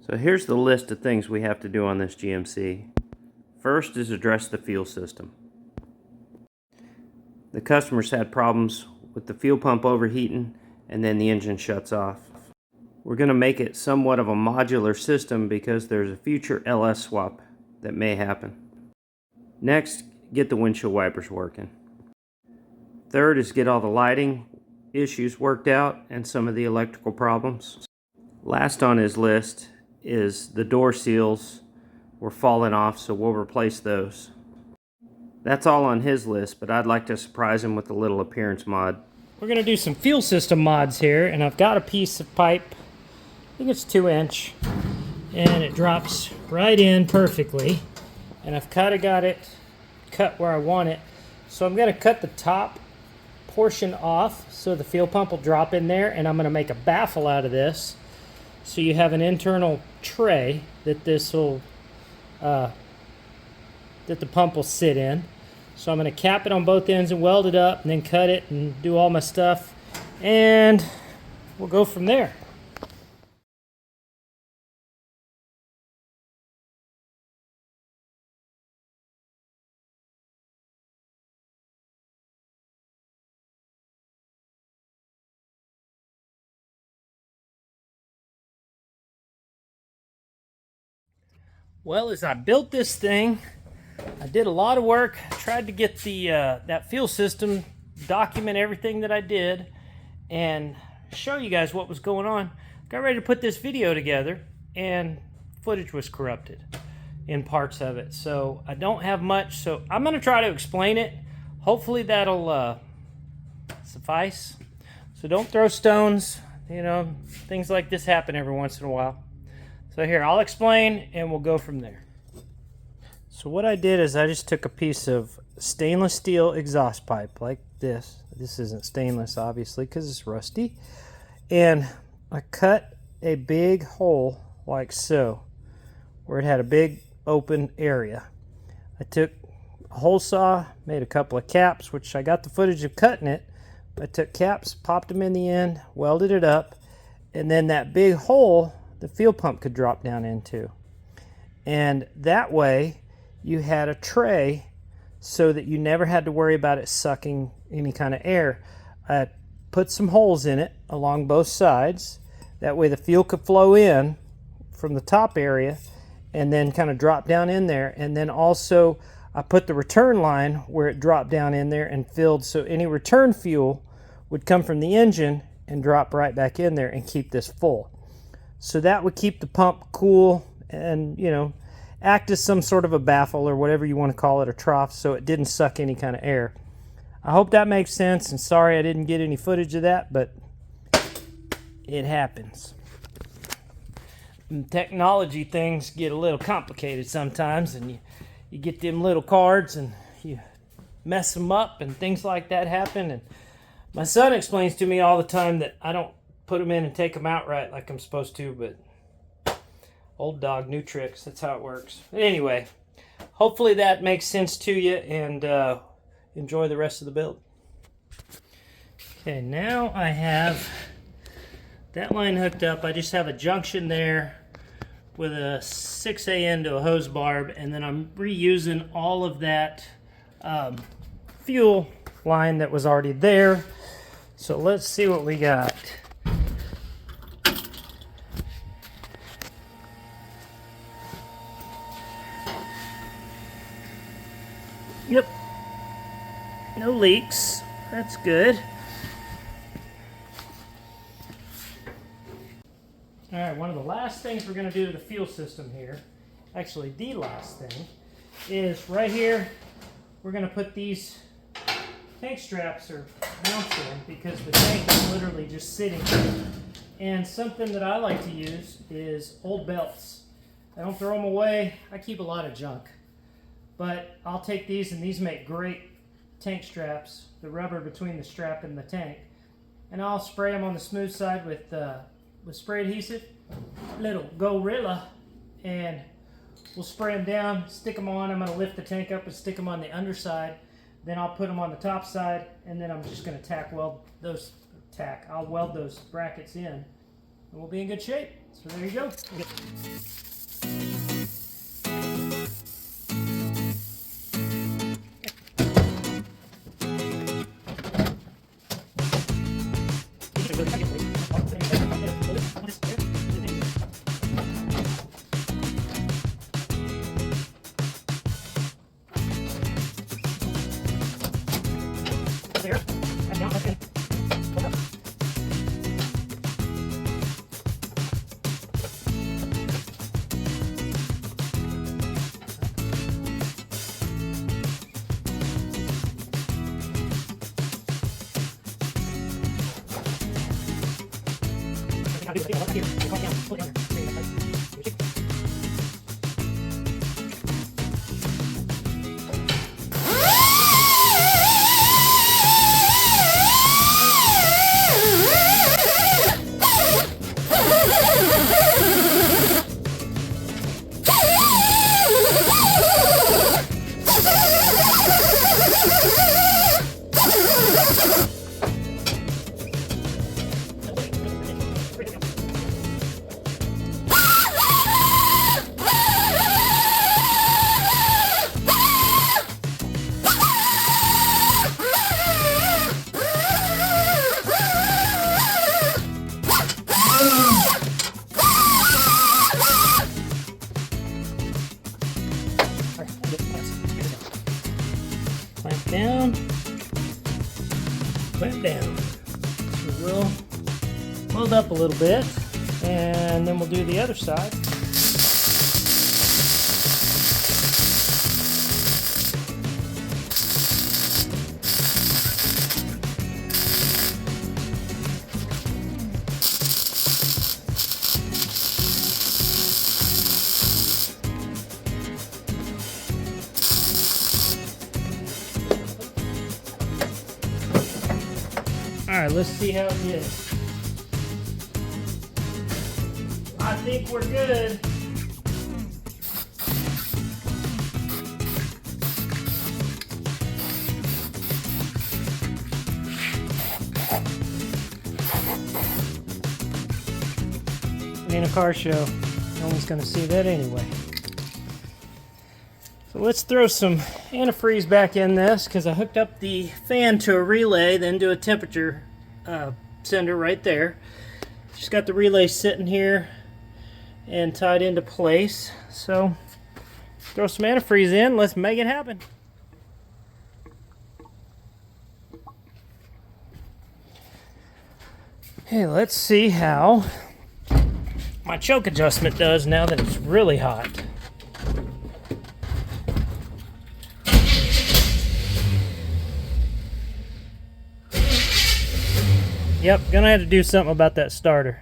So here's the list of things we have to do on this GMC. First is address the fuel system. The customers had problems with the fuel pump overheating and then the engine shuts off. We're going to make it somewhat of a modular system because there's a future LS swap that may happen. Next, get the windshield wipers working. Third is get all the lighting issues worked out and some of the electrical problems. Last on his list is the door seals were falling off, so we'll replace those. That's all on his list, but I'd like to surprise him with a little appearance mod. We're going to do some fuel system mods here, and I've got a piece of pipe, I think it's 2-inch, and it drops right in perfectly. And I've kind of got it cut where I want it. So I'm going to cut the top portion off so the fuel pump will drop in there, and I'm going to make a baffle out of this. So you have an internal tray that this will, that the pump will sit in. So I'm going to cap it on both ends and weld it up and then cut it and do all my stuff. And we'll go from there. Well, as I built this thing, I did a lot of work, tried to get the that fuel system, document everything that I did, and show you guys what was going on. Got ready to put this video together, and footage was corrupted in parts of it. So I don't have much, so I'm going to try to explain it. Hopefully that'll suffice. So don't throw stones, you know, things like this happen every once in a while. So here, I'll explain and we'll go from there. So what I did is I just took a piece of stainless steel exhaust pipe like this. This isn't stainless, obviously, because it's rusty. And I cut a big hole like so, where it had a big open area. I took a hole saw, made a couple of caps, which I got the footage of cutting it. I took caps, popped them in the end, welded it up, and then that big hole the fuel pump could drop down into. And that way you had a tray so that you never had to worry about it sucking any kind of air. I put some holes in it along both sides. That way the fuel could flow in from the top area and then kind of drop down in there. And then also I put the return line where it dropped down in there and filled, so any return fuel would come from the engine and drop right back in there and keep this full. So that would keep the pump cool and, you know, act as some sort of a baffle or whatever you want to call it, a trough, so it didn't suck any kind of air. I hope that makes sense, and sorry I didn't get any footage of that, but it happens. And technology things get a little complicated sometimes, and you get them little cards and you mess them up and things like that happen. And my son explains to me all the time that I don't put them in and take them out right like I'm supposed to, but old dog, new tricks. That's how it works. But anyway, hopefully that makes sense to you, and enjoy the rest of the build. Okay, now I have that line hooked up. I just have a junction there with a 6A end to a hose barb, and then I'm reusing all of that fuel line that was already there. So let's see what we got. Yep, no leaks. That's good. All right, one of the last things we're going to do to the fuel system here, actually the last thing, is right here, we're going to put these tank straps or mounts in because the tank is literally just sitting there. And something that I like to use is old belts. I don't throw them away. I keep a lot of junk. But I'll take these, and these make great tank straps, the rubber between the strap and the tank. And I'll spray them on the smooth side with spray adhesive, little Gorilla, and we'll spray them down, stick them on. I'm going to lift the tank up and stick them on the underside. Then I'll put them on the top side, and then I'm just going to I'll weld those brackets in. and we'll be in good shape. So there you go. Clamp down, clamp down. So we'll load up a little bit, and then we'll do the other side. All right, let's see how it is. I think we're good. It ain't a car show. No one's gonna see that anyway. So let's throw some antifreeze back in this, because I hooked up the fan to a relay, then to a temperature sender right there. Just got the relay sitting here and tied into place. So throw some antifreeze in, let's make it happen. Hey, let's see how my choke adjustment does now that it's really hot. Yep, gonna have to do something about that starter.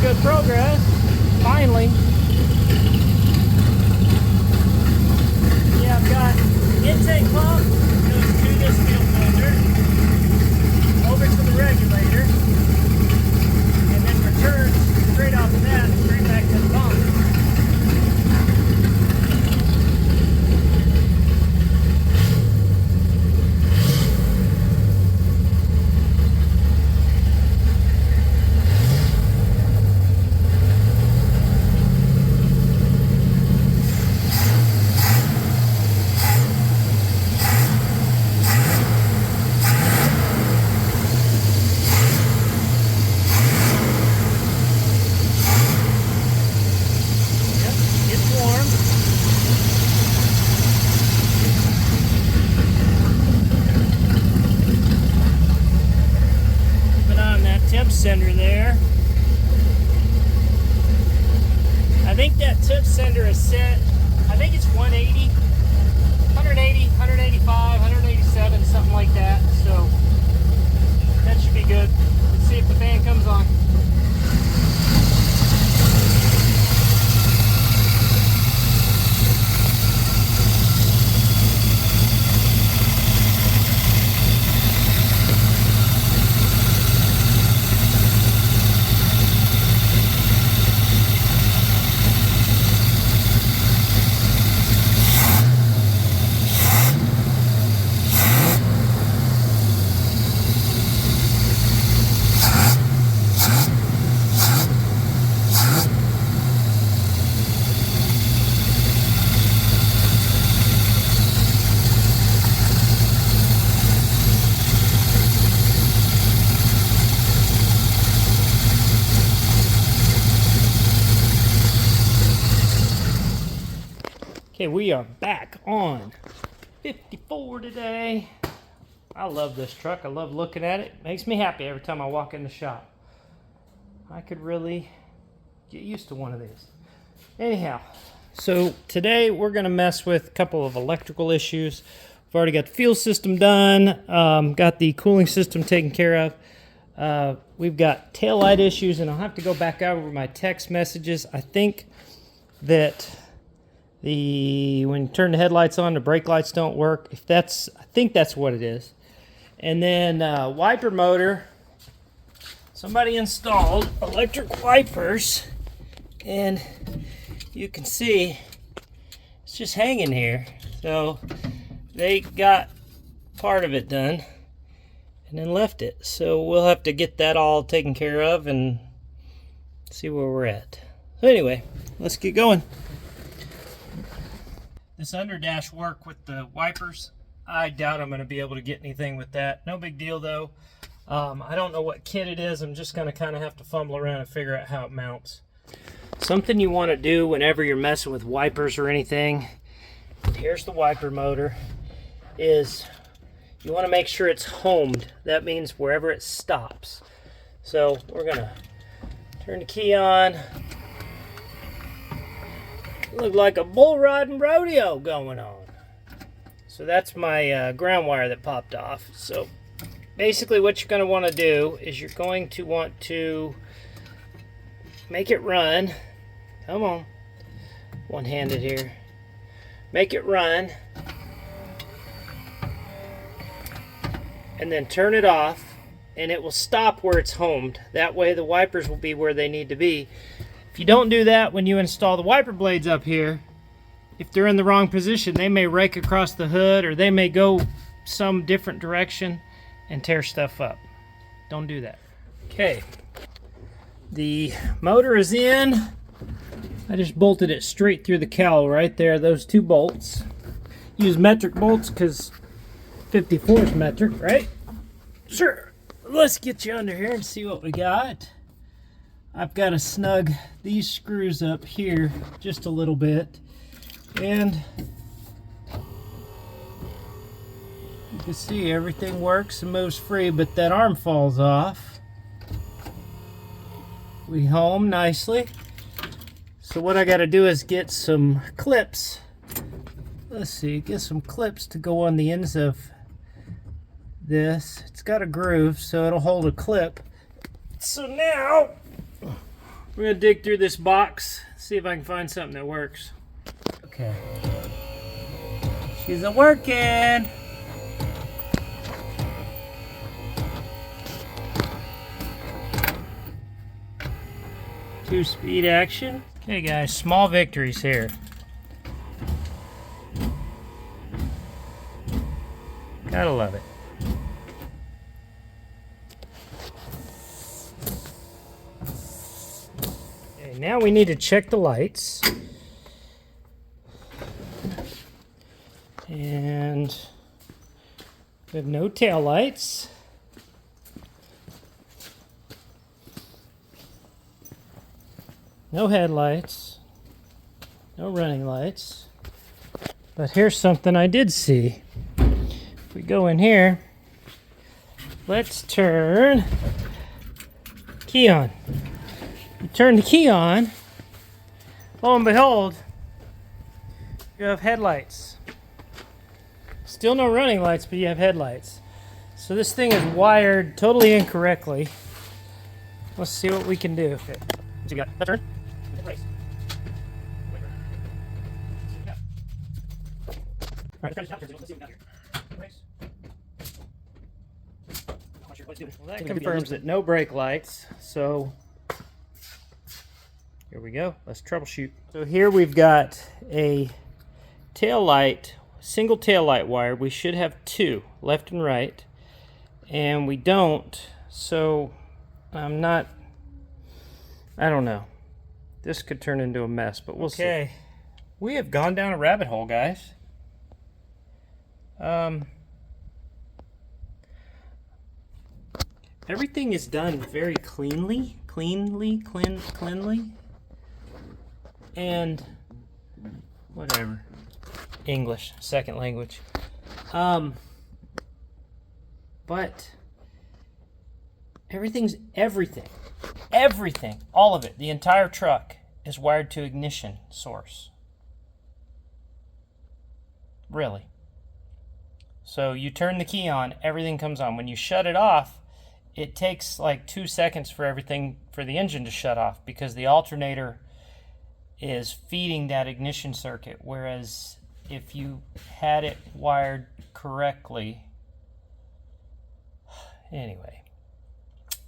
Good progress, finally. Yeah, I've got intake pump, goes to this fuel filter, over to the regulator, and then returns straight off of that and straight back to the pump. sender there. I think that tip sender is set, I think it's 180, 185, 187, something like that. So that should be good. Let's see if the fan comes on. Okay, we are back on 54 today. I love this truck. I love looking at it. Makes me happy every time I walk in the shop. I could really get used to one of these. Anyhow, so today we're going to mess with a couple of electrical issues. We've already got the fuel system done, got the cooling system taken care of. We've got taillight issues, and I'll have to go back over my text messages. I think that when you turn the headlights on, the brake lights don't work. I think that's what it is. And then wiper motor. Somebody installed electric wipers, and you can see it's just hanging here. So they got part of it done and then left it. So we'll have to get that all taken care of and see where we're at. So anyway, let's get going. This underdash work with the wipers, I doubt I'm going to be able to get anything with that. No big deal though. I don't know what kit it is. I'm just going to kind of have to fumble around and figure out how it mounts. Something you want to do whenever you're messing with wipers or anything, here's the wiper motor, is you want to make sure it's homed. That means wherever it stops. So we're going to turn the key on. Look like a bull riding rodeo going on. So that's my ground wire that popped off. So basically what you're going to want to do is you're going to want to make it run. Come on. One-handed here. Make it run. And then turn it off. And it will stop where it's homed. That way the wipers will be where they need to be. If you don't do that when you install the wiper blades up here, if they're in the wrong position, they may rake across the hood or they may go some different direction and tear stuff up. Don't do that. Okay, the motor is in. I just bolted it straight through the cowl right there, those two bolts. Use metric bolts because 54 is metric, right? Sure. Let's get you under here and see what we got. I've got to snug these screws up here just a little bit, and you can see everything works and moves free, but that arm falls off. We home nicely. So what I got to do is get some clips. Let's see, get some clips to go on the ends of this. It's got a groove, so it'll hold a clip. So now we're going to dig through this box, see if I can find something that works. Okay. She's a-working. Two-speed action. Okay guys, small victories here. Gotta love it. Now we need to check the lights. And we have no tail lights. No headlights. No running lights. But here's something I did see. If we go in here, let's turn Key on. You turn the key on, lo and behold, you have headlights. Still no running lights, but you have headlights. So this thing is wired totally incorrectly. Let's see what we can do. Okay. So you got that turn. Race. All right, let's see what we got here. Race. Well, that confirms that no brake lights. So here we go. Let's troubleshoot. So here we've got a tail light, single tail light wire. We should have two, left and right, and we don't. So I don't know. This could turn into a mess, but we'll see. We have gone down a rabbit hole, guys. Everything is done very cleanly, and whatever. English, second language. But everything, all of it, the entire truck is wired to ignition source. Really. So you turn the key on, everything comes on. When you shut it off, it takes like 2 seconds for the engine to shut off, because the alternator is feeding that ignition circuit. Whereas if you had it wired correctly, anyway.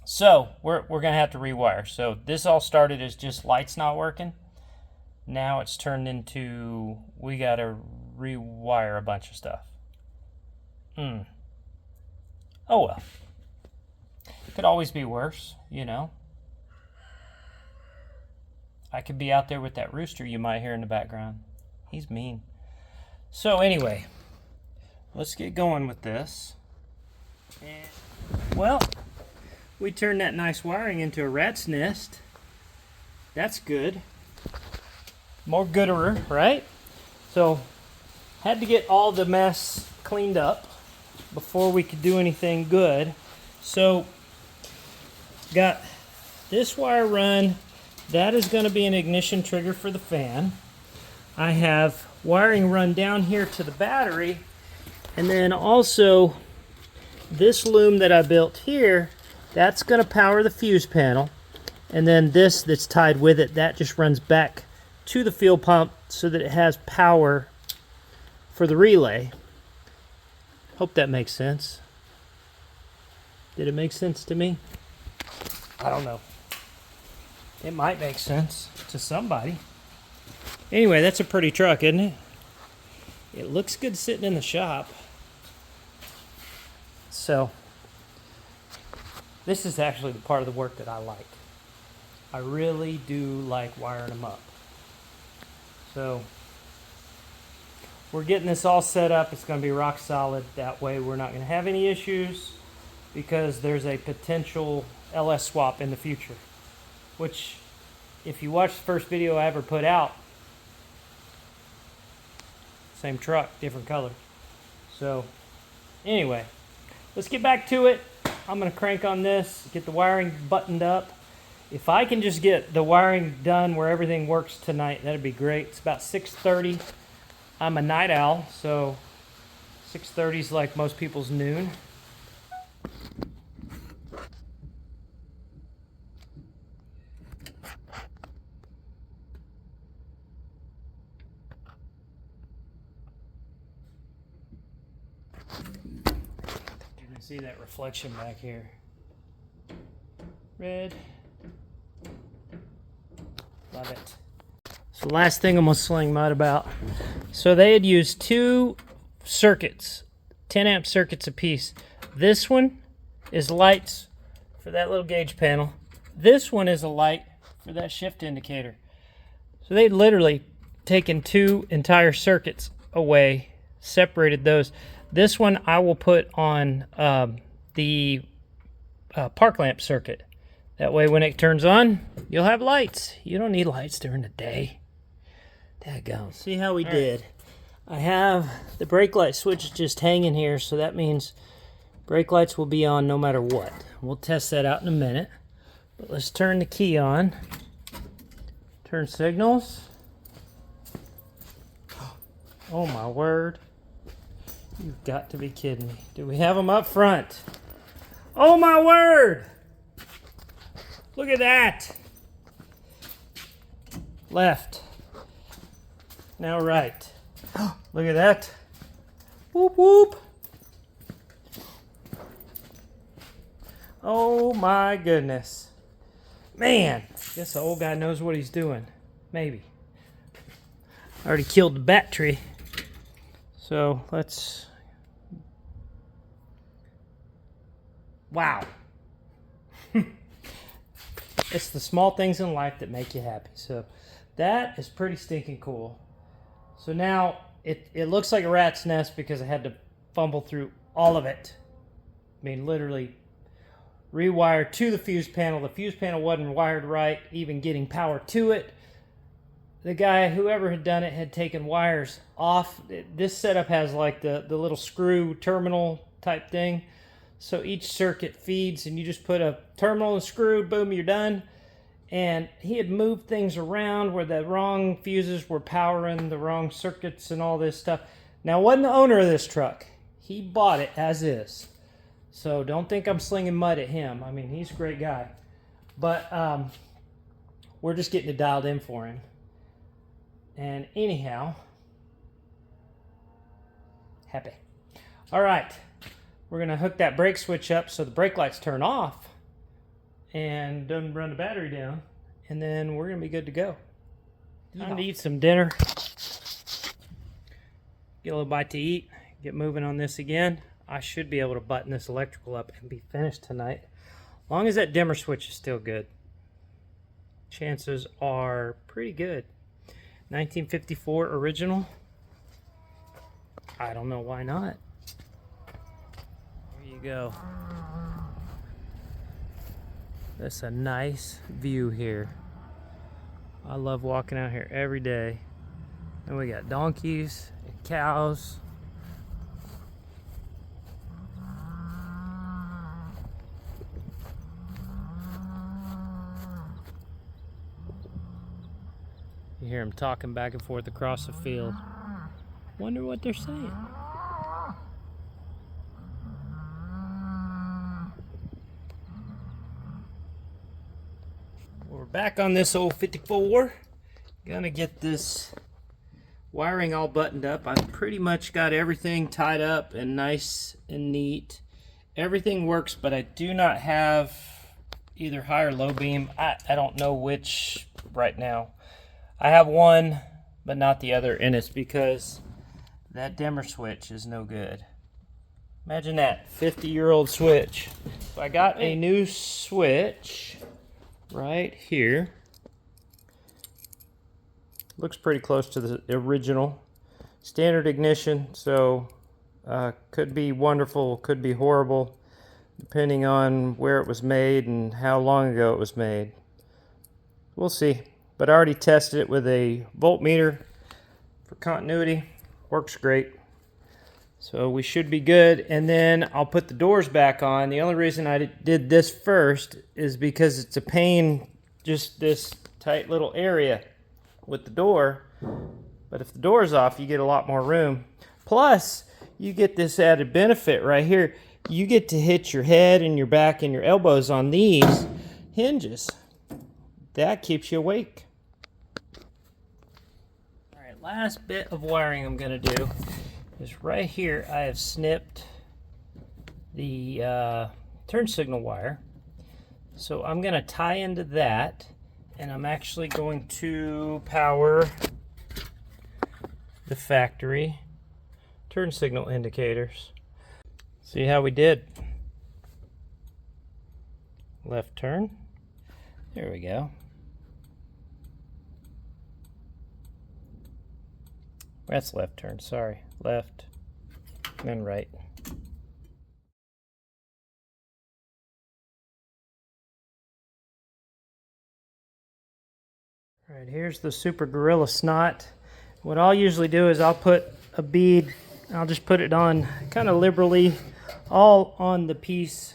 So we're gonna have to rewire. So this all started as just lights not working. Now it's turned into we gotta rewire a bunch of stuff. Oh well. Could always be worse, you know. I could be out there with that rooster you might hear in the background. He's mean. So anyway, let's get going with this. And, well, we turned that nice wiring into a rat's nest. That's good. More gooder, right? So, had to get all the mess cleaned up before we could do anything good. So, got this wire run. That is going to be an ignition trigger for the fan. I have wiring run down here to the battery, and then also this loom that I built here, that's going to power the fuse panel, and then this that's tied with it, that just runs back to the fuel pump so that it has power for the relay. Hope that makes sense. Did it make sense to me? I don't know. It might make sense to somebody. Anyway, that's a pretty truck, isn't it? It looks good sitting in the shop. So, this is actually the part of the work that I like. I really do like wiring them up. So, we're getting this all set up. It's going to be rock solid. That way we're not going to have any issues, because there's a potential LS swap in the future. Which, if you watch the first video I ever put out, same truck, different color. So, anyway, let's get back to it. I'm going to crank on this, get the wiring buttoned up. If I can just get the wiring done where everything works tonight, that'd be great. It's about 6:30. I'm a night owl, so 6:30 is like most people's noon. You can see that reflection back here. Red. Love it. So last thing I'm going to sling mud about. So they had used two circuits, 10 amp circuits apiece. This one is lights for that little gauge panel. This one is a light for that shift indicator. So they literally taken two entire circuits away, separated those. This one I will put on the park lamp circuit. That way when it turns on, you'll have lights. You don't need lights during the day. Daggone. See how we did. I have the brake light switch just hanging here, so that means brake lights will be on no matter what. We'll test that out in a minute. But let's turn the key on. Turn signals. Oh my word. You've got to be kidding me. Do we have them up front? Oh my word! Look at that. Left. Now right. Look at that. Whoop whoop. Oh my goodness. Man, guess the old guy knows what he's doing. Maybe. I already killed the battery. So let's... Wow. It's the small things in life that make you happy. So that is pretty stinking cool. So now it looks like a rat's nest because I had to fumble through all of it. I mean, literally rewire to the fuse panel. The fuse panel wasn't wired right, even getting power to it. The guy, whoever had done it, had taken wires off. This setup has like the little screw terminal type thing. So each circuit feeds and you just put a terminal and screw, boom, you're done. And he had moved things around where the wrong fuses were powering the wrong circuits and all this stuff. Now, I wasn't the owner of this truck. He bought it as is. So don't think I'm slinging mud at him. I mean, he's a great guy. But we're just getting it dialed in for him. And anyhow, happy. All right. We're going to hook that brake switch up so the brake lights turn off and doesn't run the battery down. And then we're going to be good to go. Time to eat some dinner. Get a little bite to eat. Get moving on this again. I should be able to button this electrical up and be finished tonight. As long as that dimmer switch is still good. Chances are pretty good. 1954 original. I don't know why not. There you go. That's a nice view here. I love walking out here every day. And we got donkeys and cows. You hear them talking back and forth across the field. Wonder what they're saying. We're back on this old 54. Gonna get this wiring all buttoned up. I've pretty much got everything tied up and nice and neat. Everything works, but I do not have either high or low beam. I don't know which right now. I have one, but not the other, and it's because that dimmer switch is no good. Imagine that, 50-year-old switch. So I got a new switch right here. Looks pretty close to the original. Standard ignition, so could be wonderful, could be horrible, depending on where it was made and how long ago it was made. We'll see. But I already tested it with a voltmeter for continuity. Works great. So we should be good. And then I'll put the doors back on. The only reason I did this first is because it's a pain, just this tight little area with the door. But if the door's off, you get a lot more room. Plus, you get this added benefit right here. You get to hit your head and your back and your elbows on these hinges. That keeps you awake. All right, last bit of wiring I'm going to do is right here. I have snipped the turn signal wire. So I'm going to tie into that, and I'm actually going to power the factory turn signal indicators. See how we did. Left turn. There we go. That's left turn, sorry. Left, then right. All right, here's the Super Gorilla Snot. What I'll usually do is I'll put a bead, I'll just put it on kind of liberally, all on the piece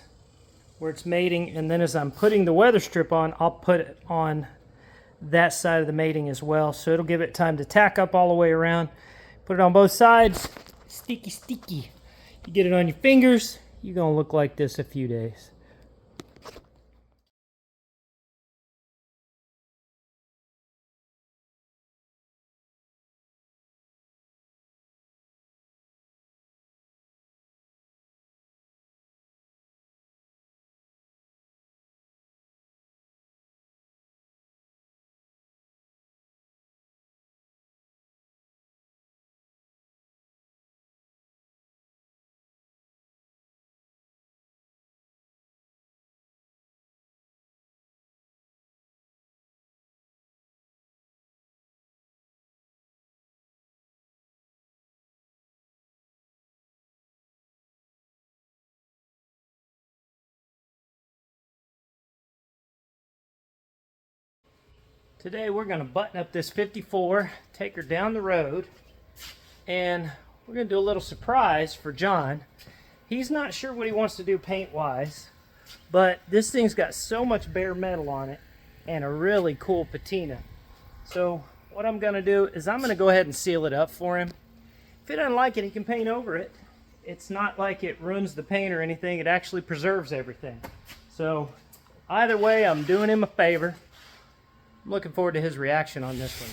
where it's mating, and then as I'm putting the weather strip on, I'll put it on that side of the mating as well, so it'll give it time to tack up all the way around. Put it on both sides. Sticky. You get it on your fingers, you're gonna look like this a few days. Today we're going to button up this 54, take her down the road, and we're going to do a little surprise for John. He's not sure what he wants to do paint-wise, but this thing's got so much bare metal on it and a really cool patina. So what I'm going to do is I'm going to go ahead and seal it up for him. If he doesn't like it, he can paint over it. It's not like it ruins the paint or anything. It actually preserves everything. So either way, I'm doing him a favor. I'm looking forward to his reaction on this one.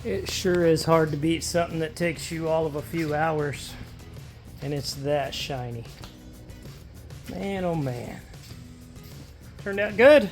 It sure is hard to beat something that takes you all of a few hours, and it's that shiny. Man, oh man. Turned out good.